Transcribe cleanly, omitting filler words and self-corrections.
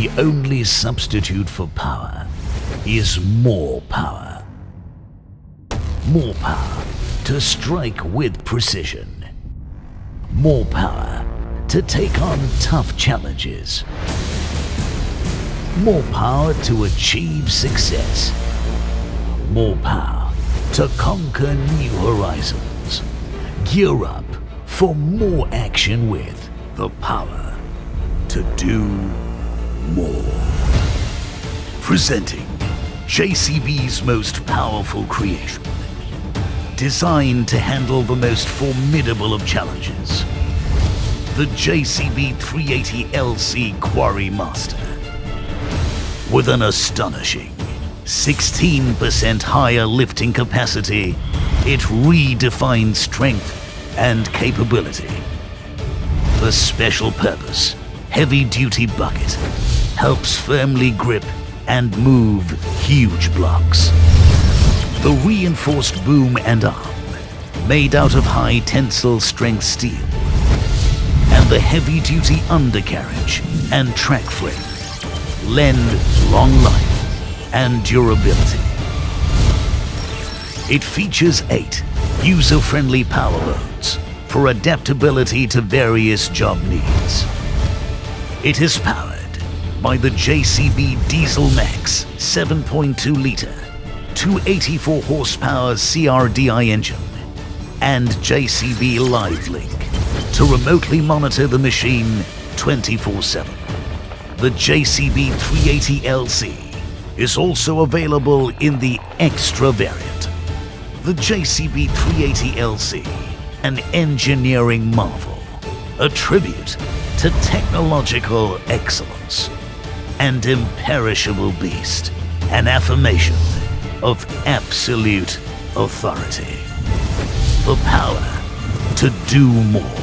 The only substitute for power is more power. More power to strike with precision. More power to take on tough challenges. More power to achieve success. More power to conquer new horizons. Gear up for more action with the power to do more. Presenting JCB's most powerful creation. Designed to handle the most formidable of challenges. The JCB 380LC Quarry Master. With an astonishing 16% higher lifting capacity, it redefines strength and capability. The special purpose, heavy-duty bucket, helps firmly grip and move huge blocks. The reinforced boom and arm, made out of high tensile strength steel, and the heavy-duty undercarriage and track frame lend long life and durability. It features 8 user-friendly power modes for adaptability to various job needs. It is powered by the JCB Diesel Max 7.2-liter, 284 horsepower CRDI engine, and JCB Live Link to remotely monitor the machine 24/7. The JCB 380LC is also available in the Extra variant. The JCB 380LC, an engineering marvel, a tribute to technological excellence, and imperishable beast, an affirmation of absolute authority. The power to do more.